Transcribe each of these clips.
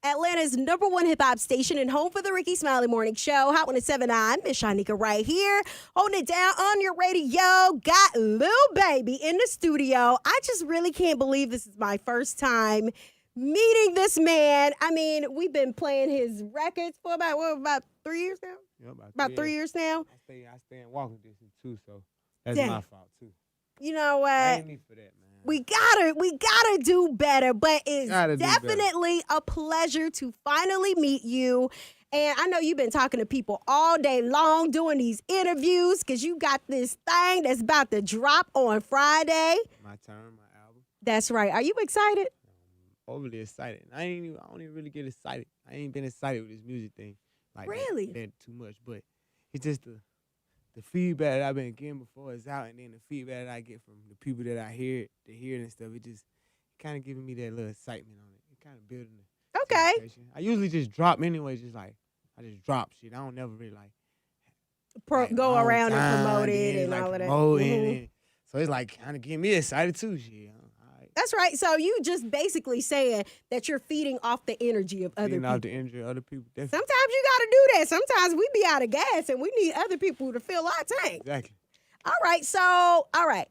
Atlanta's #1 hip hop station and home for the Ricky Smiley Morning Show. Hot 107.9, Miss Shanika right here, holding it down on your radio. Got Lil Baby in the studio. I just really can't believe this is my first time meeting this man. I mean, we've been playing his records for about 3 years now? Yeah, About 3 years now? I stay in walking distance too, so that's Dang. my fault too. You know what? I ain't need for that, man. We gotta do better, but it's Gotta do better. definitely a pleasure to finally meet you. And I know you've been talking to people all day long doing these interviews because you got this thing that's about to drop on Friday. My turn, my album. That's right. Are you excited? Overly excited. I don't even really get excited. I ain't been excited with this music thing. Like Really? that too much. But it's just the feedback that I've been getting before it's out, and then the feedback that I get from the people that I hear it and stuff, it just kind of giving me that little excitement on it. It kind of building the Okay. anticipation. I usually just drop anyway, just like I just drop shit. I don't never really like Go long around and time, promote it then, and like, all of that. promoting Mhm. it. So it's like kind of getting me excited too. Shit. All right. That's right. So you just basically saying that you're feeding off the energy of other Feeding people. out the energy of other people. Definitely. Sometimes you got to do that. Sometimes we be out of gas and we need other people to fill our tank. Exactly. All right.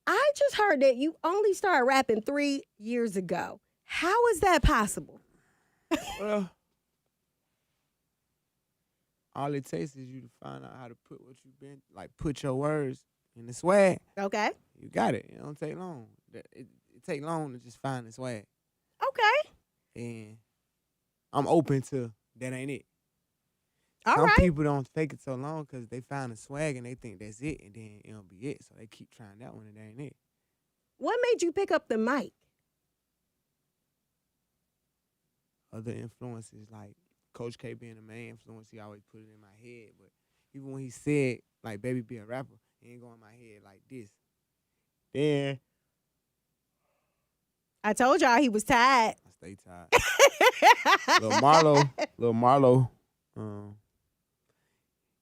I just heard that you only started rapping 3 years ago. How is that possible? Well, all it takes is you to find out how to put what you've been, like put your words in the swag. Okay. You got it. It don't take long. It take long to just find the swag. Okay. And I'm open to that ain't it. All Some right. people don't take it so long because they find the swag and they think that's it, and then it don't be it. So they keep trying that one and that ain't it. What made you pick up the mic? Other influences like Coach K being the main influence, he always put it in my head. But even when he said like "Baby be a rapper," it ain't go in my head like this. Then I told y'all he was tired. I stay tired. Lil Marlo,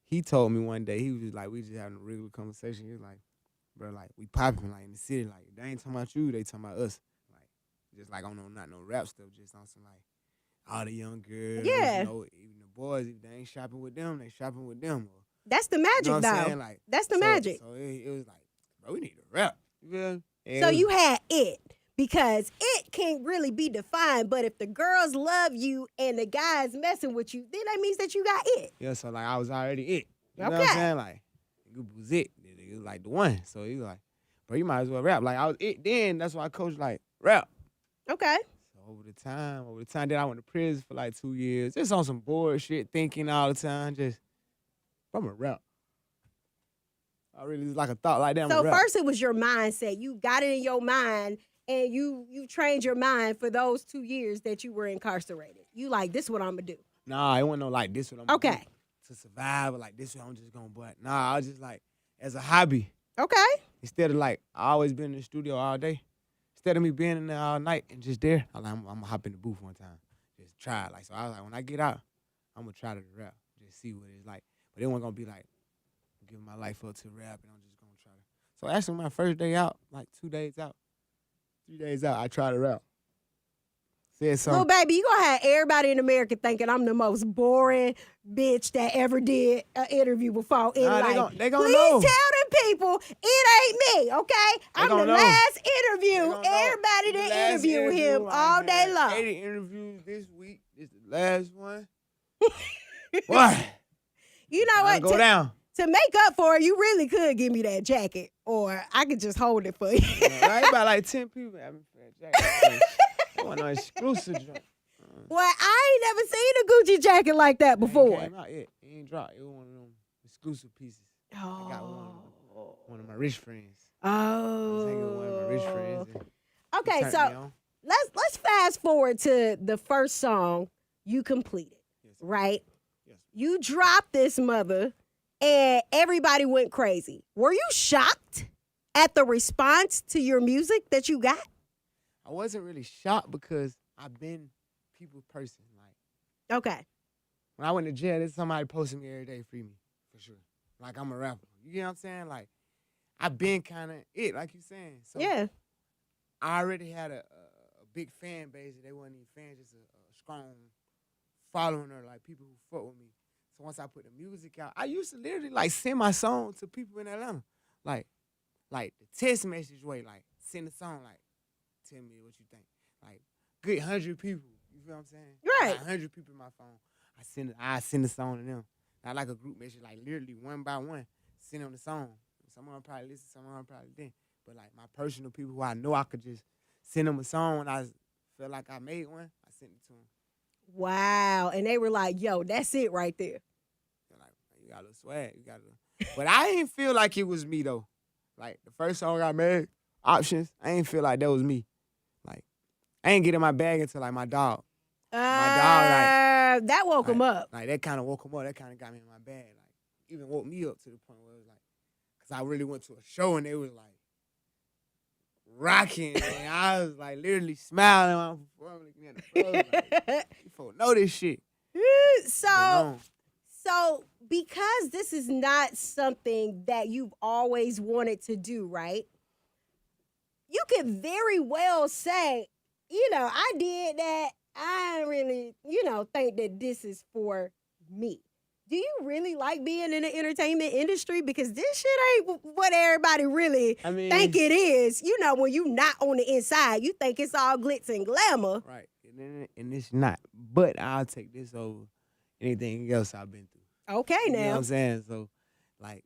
he told me one day, he was like, we just having a regular conversation. He was like, bro, like, we popping like in the city, like, they ain't talking about you, they talking about us. Like, just like on not no rap stuff, just on some like all the young girls, Yeah. you know, even the boys, if they ain't shopping with them, they shopping with them. Or, That's the you magic, know what I'm though. saying? Like, That's the magic. So it was like, bro, we need to rap. You feel me? And So it was- you had it because it can't really be defined. But if the girls love you and the guys messing with you, then that means that you got it. Yeah, so like I was already it. You know what Okay. I'm saying? Like, it was it. It was like the one. So he was like, bro, you might as well rap. Like I was it then. That's why Coach like rap. Okay. So over the time that I went to prison for like 2 years, just on some bullshit, thinking all the time, just I'm a rap. I really was like a thought like that. So I'm a rap. first it was your mindset. You got it in your mind and you trained your mind for those 2 years that you were incarcerated. You like, this is what I'm going to do. Nah, it wasn't no like this what I'm gonna Okay. do to survive or like this what I'm just gonna but nah, I was just like as a hobby. Okay. Instead of like I always been in the studio all day. Instead of me being in there all night and just there, I'm gonna hop in the booth one time. Just try it. Like so I was like when I get out, I'm gonna try to rap. Just see what it's like. But it wasn't gonna be like giving my life up to rap and I'm just gonna try to. So actually my first day out, like 2 days out, 3 days out, I tried to rap. Said Little something. baby, you going to have everybody in America thinking I'm the most boring bitch that ever did an interview before in Nah, life. they gonna Please know. tell them people it ain't me, okay? I'm the gonna know. last They interview. gonna know. Everybody The that last interview him interview, I all day had long. 80 interviews this week. This the last one. What? You know I what? go down. To make up for it, you really could give me that jacket, or I could just hold it for you. Right? About like 10 people having for that jacket. That wasn't no exclusive joint. Well, I ain't never seen a Gucci jacket like that It before. came out yet. It ain't dropped. It was one of them exclusive pieces. I got one of my rich friends. I was hanging with one of my rich friends. And he Okay, turned so me on. let's fast forward to the first song you completed, Yes. right? Yes. You dropped this mother, and everybody went crazy. Were you shocked at the response to your music that you got? I wasn't really shocked because I've been people's person. Like Okay. when I went to jail, there's somebody posting me every day, free me, for sure. Like I'm a rapper. You know what I'm saying? Like I've been kind of it, like you saying. So Yeah. I already had a big fan base. They weren't even fans, just a strong following her, like people who fuck with me. So once I put the music out, I used to literally like send my song to people in Atlanta, like the text message way, like send a song, like tell me what you think, like good 100 people. You feel what I'm saying? Right. Like 100 people in my phone. I send the song to them. Not like a group message, like literally one by one, send them the song. Some of them probably listen, some of them probably didn't. But like my personal people who I know I could just send them a song when I feel like I made one, I sent it to them. Wow. And they were like, yo, that's it right there. They're like, you got a little swag, you got a little. But I didn't feel like it was me though. Like the first song I made, Options, I didn't feel like that was me. Like I ain't get in my bag until like my dog. That woke him up. Like that kind of woke him up. That kind of got me in my bag. Like even woke me up to the point where it was like, cause I really went to a show and they was like rocking, and I was like literally smiling while I'm performing. Like, you folks know this shit. So because this is not something that you've always wanted to do, right? You could very well say, I did that. I really, think that this is for me. Do you really like being in the entertainment industry? Because this shit ain't what everybody really think it is. When you not on the inside, you think it's all glitz and glamour. Right. And it's not. But I'll take this over anything else I've been through. Okay, now. You know what I'm saying? So, like,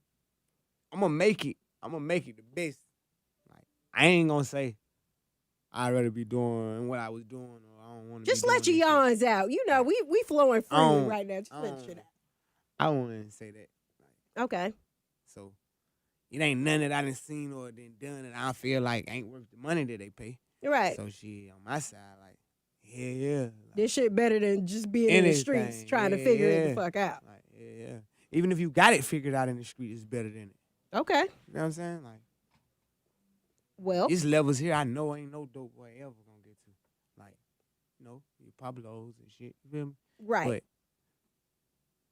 I'm going to make it. I'm going to make it the best. Like, I ain't going to say I'd rather be doing what I was doing, or I don't want to. Just let your yawns out. We flowing freely right now. Just let shit out. I wouldn't say that. Like, okay. So it ain't none that I done seen or done that I feel like ain't worth the money that they pay. Right. So shit on my side, like, yeah. Like, this shit better than just being in the streets trying to figure it the fuck out. Like, yeah. Even if you got it figured out in the street, it's better than it. Okay. You know what I'm saying? Like, well, these levels here, I know ain't no dope boy ever gonna get to. Like, your Pablos and shit. You feel me? Right. But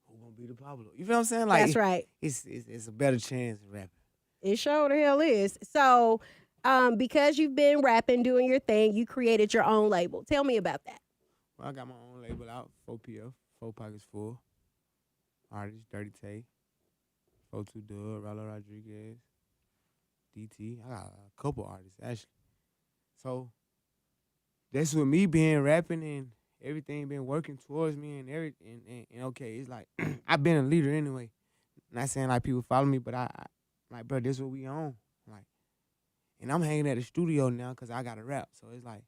who gonna be the Pablo? You feel what I'm saying? Like, that's right. It's a better chance of rapping. It sure the hell is. So, because you've been rapping, doing your thing, you created your own label. Tell me about that. Well, I got my own label out, 4PF, 4 Pockets Full. Artist, Dirty Tay, 42 Dub, Rallo Rodriguez, DT. I got a couple artists, actually. So, that's with me being rapping and everything been working towards me and everything. And okay, it's like, I've been a leader anyway. Not saying like people follow me, but I like, bro, this what we on. Like, and I'm hanging at the studio now because I got to rap. So it's like,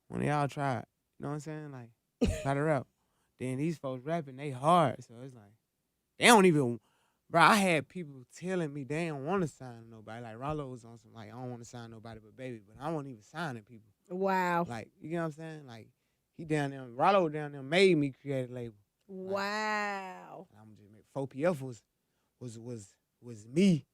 when y'all try, you know what I'm saying? Like, try to rap. Then these folks rapping, they hard. So it's like, they don't even, bro, I had people telling me they don't want to sign nobody. Like, Rollo was on some, like, I don't want to sign nobody but Baby. But I wasn't even signing people. Wow. Like, you know what I'm saying? Like, he down there, Rollo down there made me create a label. Wow. Like, I'm just 4PF was me.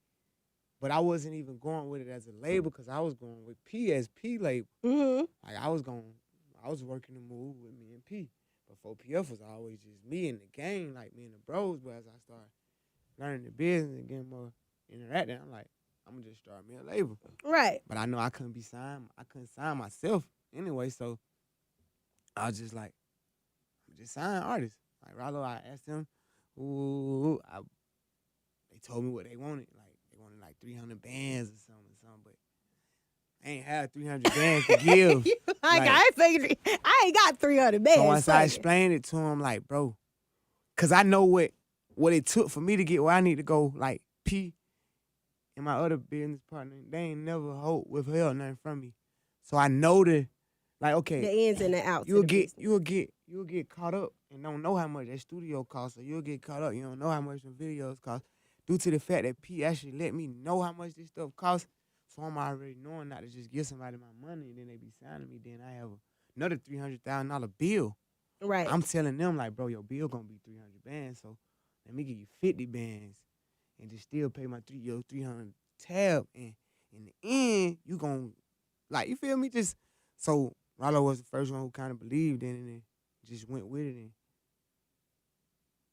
But I wasn't even going with it as a label because I was going with P as P label. Mm-hmm. Like I was working the move with me and P. But 4PF was always just me in the game, like me and the bros. But as I started learning the business and getting more interacting, I'm like, I'm gonna just start me a label. Right. But I know I couldn't be signed. I couldn't sign myself anyway. So I was just like, I'm just sign artists. Like Rollo, I asked them, they told me what they wanted. Like they wanted like 300 bands or something. But I ain't had 300 bands to give. I ain't got 300 bands. So once I explained it to him, like, bro, because I know what it took for me to get where I need to go. Like P and my other business partner, they ain't never withheld nothing from me. So I know okay, the ins and the outs. You'll get caught up and don't know how much that studio costs, or you'll get caught up. You don't know how much the videos cost, due to the fact that P actually let me know how much this stuff costs. So I'm already knowing not to just give somebody my money and then they be signing me. Then I have another $300,000 bill. Right. I'm telling them like, bro, your bill gonna be 300 bands. So let me give you 50 bands and just still pay my 300 tab. And in the end, you gonna you feel me? Just so Rollo was the first one who kind of believed in it and just went with it and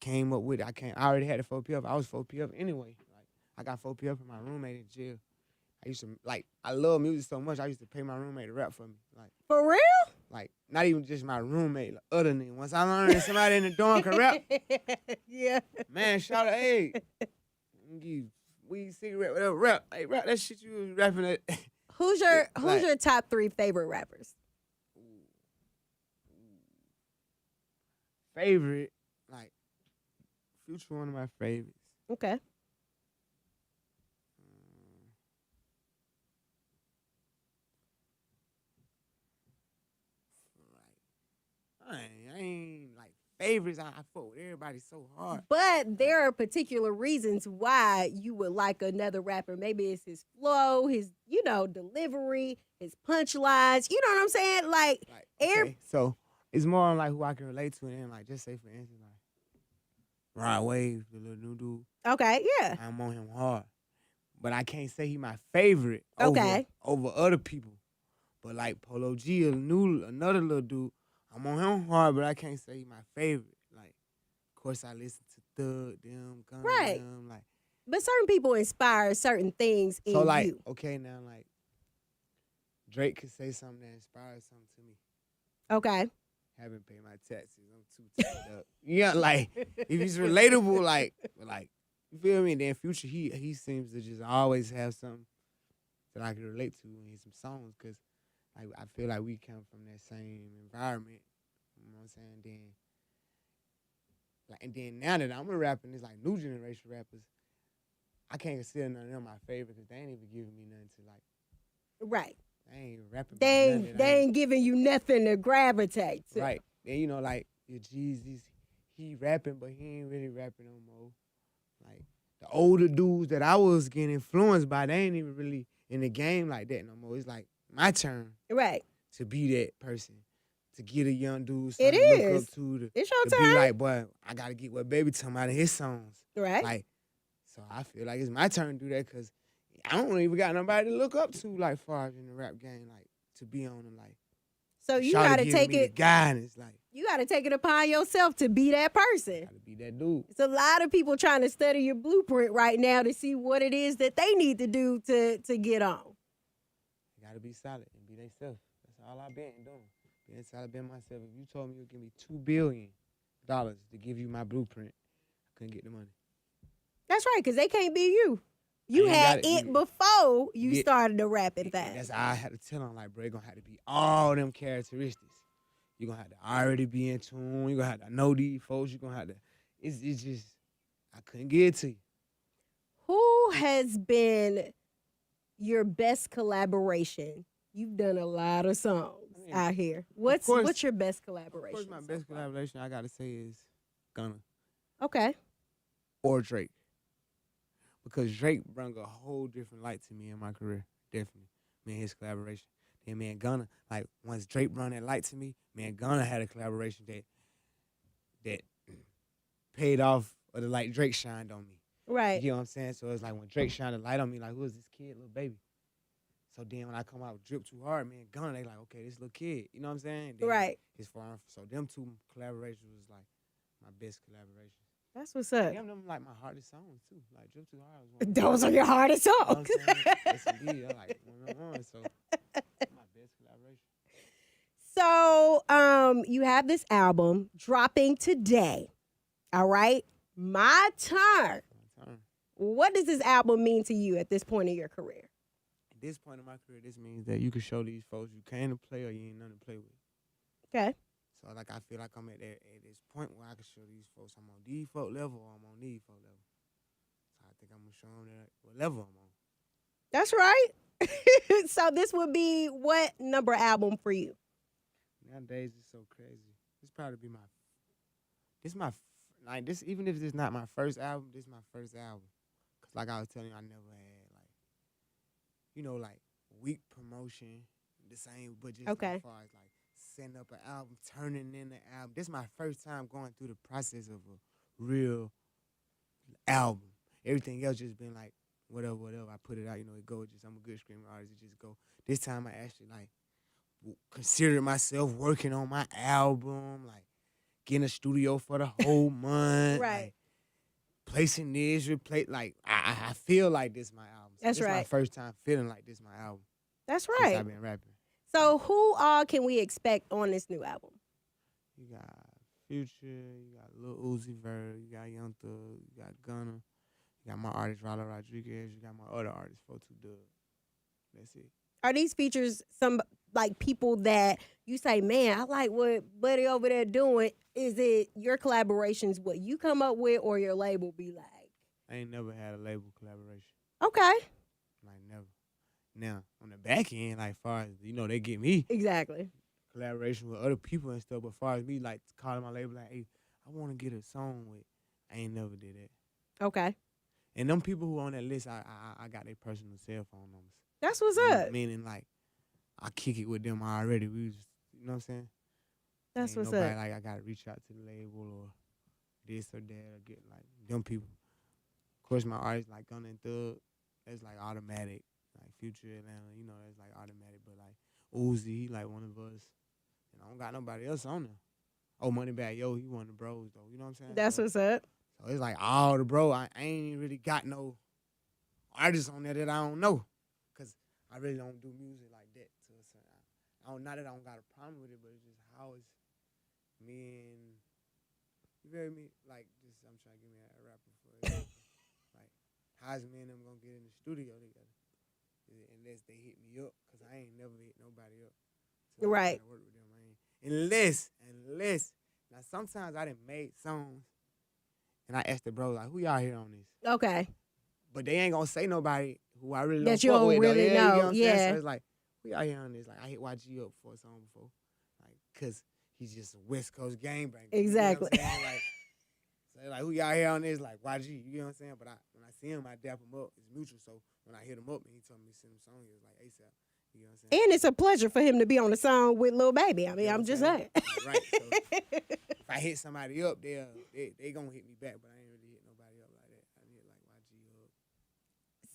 came up with it. I already had the 4PF. I was 4PF anyway. Like I got 4PF from my roommate in jail. I used to I love music so much. I used to pay my roommate to rap for me. Like for real? Like not even just my roommate, like other niggas. Once I learned that somebody in the dorm can rap, Yeah. man, shout out, hey, you weed, cigarette, whatever, rap. Hey, rap that shit you was rapping at. Who's your top 3 favorite rappers? Favorite, like, Future, one of my favorites. Okay. I ain't like favorites. I fuck with everybody so hard. But there are particular reasons why you would like another rapper. Maybe it's his flow, his, delivery, his punchlines. You know what I'm saying? Like Okay, so it's more on like who I can relate to, and like just say for instance, like Rod Wave, the little new dude. Okay, yeah. I'm on him hard, but I can't say he my favorite. Okay. Over other people, but like Polo G, another little dude. I'm on him hard, but I can't say he my favorite. Like, of course, I listen to Thug, them, Gunna, Right. them, like. But certain people inspire certain things in So like, you. okay, now like, Drake could say something that inspires something to me. Okay. Haven't paid my taxes. I'm too tied up. Yeah, like if he's relatable, like you feel me? Then Future, he seems to just always have something that I can relate to in some songs, cause like I feel like we come from that same environment. You know what I'm saying? And then now that I'm a rapper, it's like new generation rappers. I can't consider none of them my favorite because they ain't even giving me nothing to like. Right. They ain't rapping. They ain't giving you nothing to gravitate to. Right. And like your Jeezys, he rapping, but he ain't really rapping no more. Like the older dudes that I was getting influenced by, they ain't even really in the game like that no more. It's like my turn Right. to be that person, to get a young dude It something to look is. up to It's your to time. be like, boy, I gotta get what Baby talking about in his songs. Right. Like, so I feel like it's my turn to do that because I don't even got nobody to look up to like far as in the rap game, like to be on them like. So you Shawty gotta giving take me the it. guidance, like You gotta take it upon yourself to be that person. gotta be that dude. It's a lot of people trying to study your blueprint right now to see what it is that they need to do to get on. You gotta be solid and be themselves. That's all I've been doing. Being solid, being myself. If you told me you'd give me $2 billion to give you my blueprint, I couldn't get the money. That's right, because they can't be you. You ain't had got it. it before you Yeah. started the rapping thing. That's how I had to tell them, like, bro, it gonna have to be all them characteristics. You're gonna have to already be in tune. You're gonna have to know these folks. You're gonna have to. It's just, I couldn't get it to you. Who has been your best collaboration? You've done a lot of songs out here. What's your best Of collaboration? course, my best collaboration I gotta say is Gunna Okay. or Drake. Because Drake brought a whole different light to me in my career. Definitely. Me and his collaboration. Then me and Gunna, like once Drake brought that light to me, me and Gunna had a collaboration that paid off or the light Drake shined on me. Right. You know what I'm saying? So it's like when Drake shined a light on me, like, who is this kid, little baby? So then when I come out with Drip Too Hard, man, Gunna, they like, okay, this little kid. You know what I'm saying? Then Right. His farm. So them two collaborations was like my best collaboration. That's what's up. Them like my hardest songs too. Like Drip Too Hard was one. Those are your hardest You know what I'm songs. saying? Yes, indeed. I like one. So my best collaboration. So, you have this album dropping today. All right. My turn. My turn. What does this album mean to you at this point in your career? At this point in my career, this means that you can show these folks you came to play or you ain't nothing to play with. Okay. So like I feel like I'm at this point where I can show these folks I'm on these folk level or I'm on these folk level. So I think I'm gonna show them that what level I'm on. That's right. So this would be what number album for you? Nowadays it's so crazy. This probably be this even if this not my first album, this is my first album. Cause like I was telling you, I never had like weak promotion, the same, but just Okay. as far as like setting up an album, turning in the album. This is my first time going through the process of a real album. Everything else just been like whatever. I put it out, it go. I'm a good screaming artist. It just go. This time I actually like considered myself working on my album, like getting a studio for the whole month, Right. like, placing this, like I feel like this my album. So That's this right. my first time feeling like this my album. That's Since right. I've been rapping. So who all can we expect on this new album? You got Future, you got Lil Uzi Vert, you got Young Thug, you got Gunna, you got my artist Ralo Rodriguez, you got my other artist 42 Dub. That's it. Are these features some like people that you say, man, I like what Buddy over there doing? Is it your collaborations, what you come up with, or your label be like? I ain't never had a label collaboration. Okay. Like never. Now, on the back end, like far as they get me Exactly. collaboration with other people and stuff, but far as me like calling my label like, hey, I wanna get a song with, I ain't never did that. Okay. And them people who on that list, I got their personal cell phone numbers. That's what's up. Meaning like I kick it with them already. We just you know what I'm saying? That's ain't what's nobody up. like I gotta reach out to the label or this or that or get like them people. Of course my artists like Gunna and Thug, that's like automatic. Like Future Atlanta, that's like automatic. But like Uzi, he like one of us. And I don't got nobody else on there. Oh, Moneybagg Yo, he one of the bros though. You know what I'm saying? That's what's up. So it's like all the bro. I ain't really got no artists on there that I don't know. Cause I really don't do music like that. To a certain, I don't, not that I don't got a problem with it, but it's just how is me and you feel me? Like just I'm trying to give me a rapper for example. Like how's me and them gonna get in the studio together? Unless they hit me up, cause I ain't never hit nobody up. So Right. I work with them. Unless now sometimes I done made songs and I asked the bro like, who y'all here on this? Okay. But they ain't gonna say nobody who I really That don't you fuck don't with, though. really Yeah, you know, know what I'm saying? yeah. So it's like, who y'all here on this? Like I hit YG up for a song before, like cause he's just a West Coast gangbanger. Exactly. You know what I'm saying? So like, who y'all here on this? Like YG, you know what I'm saying? But when I see him, I dap him up. It's mutual. So when I hit him up and he told me to send him a song, he was like ASAP. You know what I'm saying? And it's a pleasure for him to be on the song with Lil Baby. I mean, You know I'm what just saying? saying. Right. So if I hit somebody up, they gonna hit me back. But I ain't really hit nobody up like that. I hit like YG up.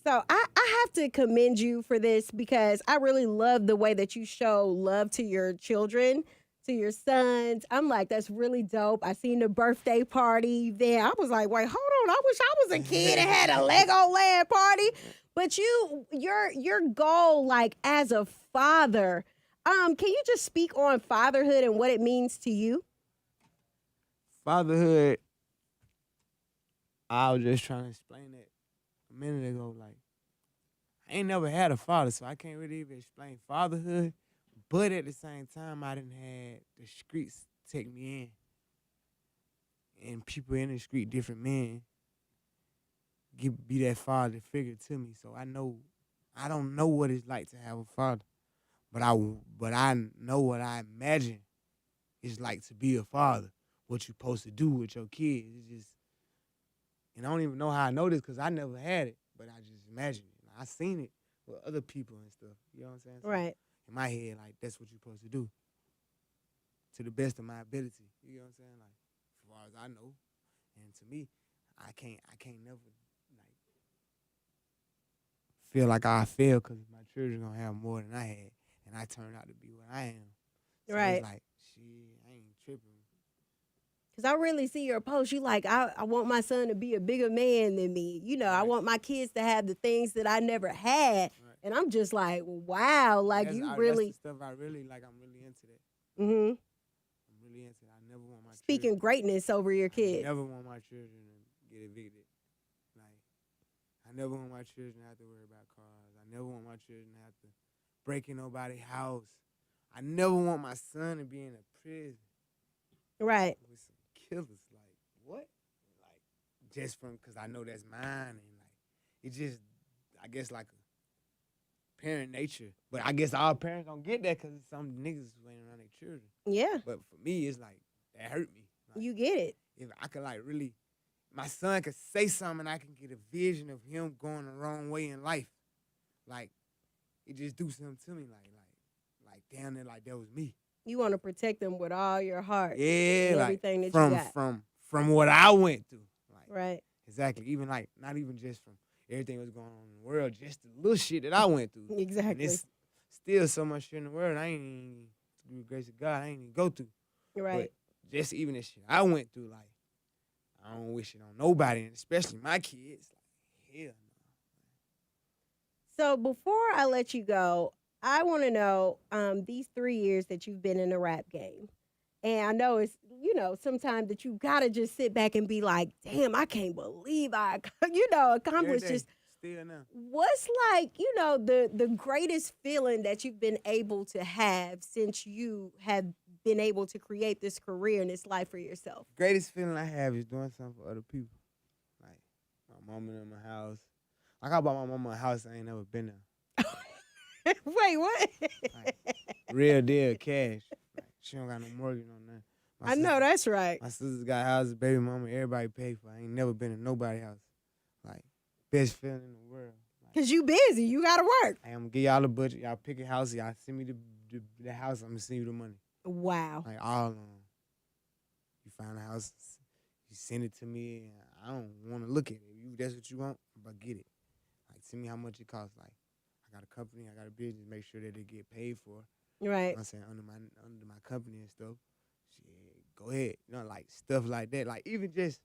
So I have to commend you for this because I really love the way that you show love to your children, to your sons. I'm like, that's really dope. I seen the birthday party there. I was like, wait, hold on. I wish I was a kid and had a Legoland party. But your goal, like as a father, can you just speak on fatherhood and what it means to you? Fatherhood, I was just trying to explain that a minute ago. Like, I ain't never had a father, so I can't really even explain fatherhood. But at the same time, I done had the streets take me in. And people in the street, different men, be that father figure to me. So I don't know what it's like to have a father. But I know what I imagine it's like to be a father. What you supposed to do with your kids. It's just, and I don't even know how I know this because I never had it, but I just imagine it. I seen it with other people and stuff. You know what I'm saying? So Right. in my head, like that's what you're supposed to do. To the best of my ability. You know what I'm saying? Like, as far as I know. And to me, I can't never like feel like I fail because my children gonna have more than I had. And I turned out to be what I am. So Right. it's like, shit, I ain't tripping. Because I really see your post. You like, I want my son to be a bigger man than me. I Right. want my kids to have the things that I never had. Right. And I'm just like, wow, like That's, you that's really the stuff I really like. I'm really into that. hmm I'm really into it. I never want my speaking children, greatness over your I kids. never want my children to get evicted. Like, I never want my children to have to worry about cars. I never want my children to have to break in nobody's house. I never want my son to be in a prison Right. with some killers. Like, what? Like, just from, because I know that's mine. And, like, it just, I guess, like a parent nature. But I guess all parents don't get that because some niggas who ain't around their children. Yeah. But for me, it's like, that hurt me. Like, You get it. if I could like really, my son could say something and I can get a vision of him going the wrong way in life. Like, it just do something to me. Like damn it, like that was me. You want to protect them with all your heart. Yeah, and like everything that from you got. from what I went through. Like Right. exactly. Even like not even just from everything that's going on in the world, just the little shit that I went through. And Exactly. it's still so much shit in the world I ain't even, through the grace of God, I ain't even go through. Right. But just even the shit I went through, like, I don't wish it on nobody, and especially my kids. Like, hell no. So before I let you go, I want to know these 3 years that you've been in the rap game. And I know it's, sometimes that you got to just sit back and be like, damn, I can't believe I, Every accomplished day, this. still now. What's like, the greatest feeling that you've been able to have since you have been able to create this career and this life for yourself? Greatest feeling I have is doing something for other people. Like my mama in my house. Like I bought my mama a house I ain't never been there. Wait, what? Like, real deal cash. Like, she don't got no mortgage on that. I know that's right. My sister's got houses, baby mama, everybody paid for. I ain't never been in nobody's house. Like, best feeling in the world. Like, Because you busy. You got to work. I'm gonna give y'all the budget. Y'all pick a house. Y'all send me the house. I'm gonna send you the money. Wow. Like all you find a house, you send it to me. And I don't want to look at it. If that's what you want, but get it. Like send me how much it costs. Like I got a company, I got a business. Make sure that they get paid for. Right. You know what I'm saying under my company and stuff. Shit, go ahead. Like stuff like that. Like even just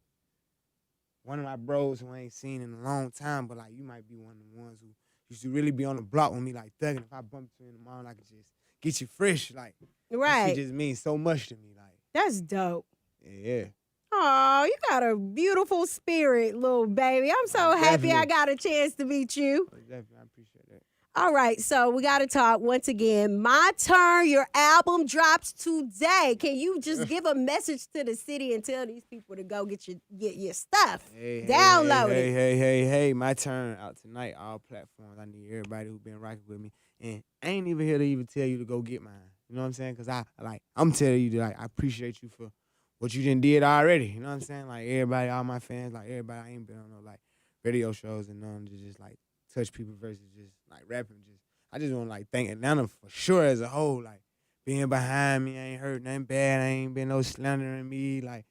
one of my bros who I ain't seen in a long time, but like you might be one of the ones who used to really be on the block with me, like thugging. If I bumped you in the morning, I could just get you fresh. Like Right. that shit just means so much to me. Like That's dope. yeah. Oh, you got a beautiful spirit, little baby. I'm so happy I Definitely. got a chance to meet you. Definitely, I appreciate that. All right, so we got to talk once again. My Turn, your album drops today. Can you just give a message to the city and tell these people to go get your stuff? Hey, Download it. Hey, my turn out tonight, all platforms. I need everybody who been rocking with me. And I ain't even here to even tell you to go get mine. You know what I'm saying? Because I'm telling you that I appreciate you for what you done did already. You know what I'm saying? Like everybody, all my fans, like everybody, I ain't been on no like radio shows and none to just like touch people versus just like rapping. I just want to like thank Atlanta for sure as a whole. Like being behind me, I ain't heard nothing bad. I ain't been no slandering me. Like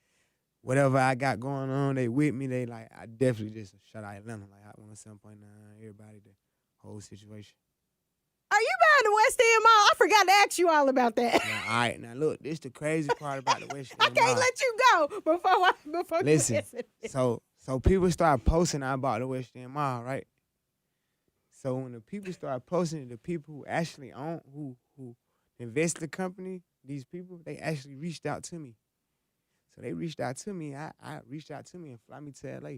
whatever I got going on, they with me. They like I definitely just shout out Atlanta. Like Hot 107.9, everybody, the whole situation. Are you buying the West End Mall? I forgot to ask you all about that. Now, all right, now look, this the crazy part about the West I End can't Mall. let you go before you Listen, answer this. so people start posting about the West End Mall, right? So when the people start posting, the people who actually own, who invest the company, these people, they actually reached out to me. So they reached out to me. I reached out to me and fly me to LA.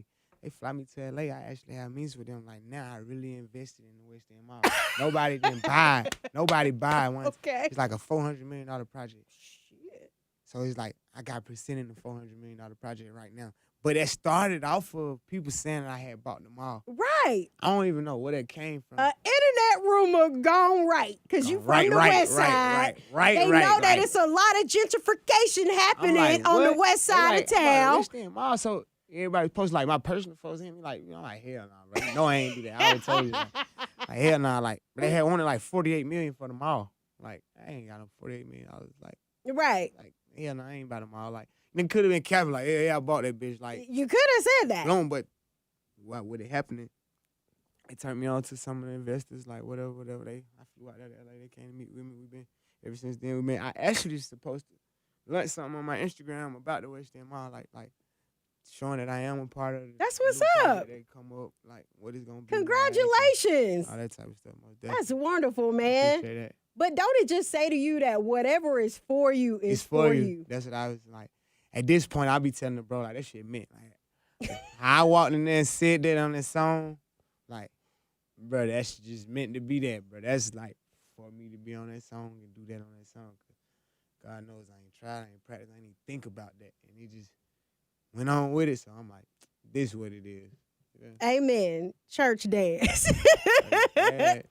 They fly me to LA. I actually have meetings with them. Like now, I really invested in the West End Mall. Nobody didn't buy. Nobody buy one. Okay. It's like a $400 million project. Shit. So it's like I got percent in the $400 million project right now. But it started off of people saying that I had bought the mall. Right. I don't even know where that came from. Internet rumor gone right because you from the West Side. They know that it's a lot of gentrification happening like, on the what? West They Side like, of town. West End Mall. So everybody posts like my personal photos in me like, like hell no, bro. No, I ain't do that. I already told you that. Like hell no, like but they had wanted like $48 million for the mall. Like I ain't got no $48 million. Like hell no, I ain't about the mall. Like then could have been capping like yeah, I bought that bitch. Like You could have said that. long, but what with it happening? It turned me on to some of the investors, like whatever. I flew out there to LA. They came to meet with me. We've been ever since then. We've been. I actually supposed to launch something on my Instagram about the West End Mall, like showing that I am a part of. That's the what's new up. project They come up like what is gonna be. Congratulations. All that type of stuff. Most That's definitely. wonderful, I man. appreciate that. But don't it just say to you that whatever is for you is It's for you. That's what I was like. At this point, I be telling the bro like that shit meant like. I walked in there and said that on that song, like, bro, that's just meant to be that, bro. That's like for me to be on that song and do that on that song. Cause God knows I ain't tried, I ain't practiced, I ain't even think about that. And he just went on with it. So I'm like, this is what it is. Yeah. Amen. Church dance. Like,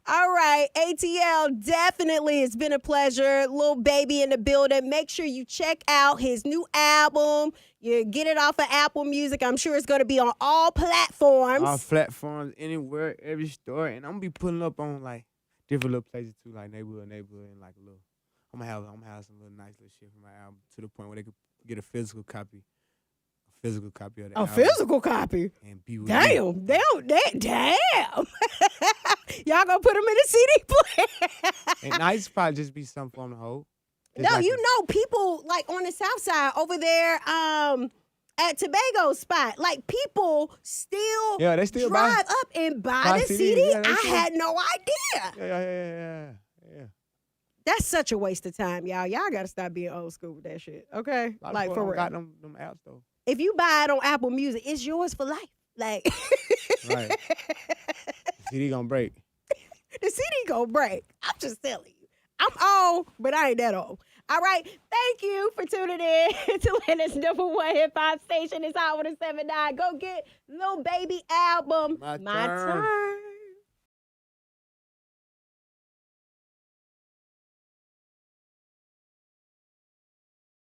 All right, ATL, definitely it's been a pleasure. Little baby in the building. Make sure you check out his new album. You get it off of Apple Music. I'm sure it's going to be on all platforms. all platforms, anywhere, every store. And I'm gonna be putting up on like different little places too, like neighborhood, and like a little. I'm gonna have some little nice little shit for my album to the point where they could get a physical copy of the A album. physical copy. And be with me. Damn. Y'all gonna put them in a CD player. And now it's probably just be something for them to hold. Just No, like you know, people like on the South Side over there, at Tobago spot. Like people still Yeah, they still buy- drive up and buy buy the CDs. CD. Yeah, they I still- had no idea. Yeah. That's such a waste of time, y'all. Y'all gotta stop being old school with that shit. Okay? A lot of Like people for don't real. got them apps though. If you buy it on Apple Music, it's yours for life. Like Right. CD gonna break. the CD gonna break. I'm just telling you. I'm old, but I ain't that old. All right. Thank you for tuning in to Atlanta's #1 hip hop station. It's Hot 107.9. Go get Lil Baby album. My My turn. turn.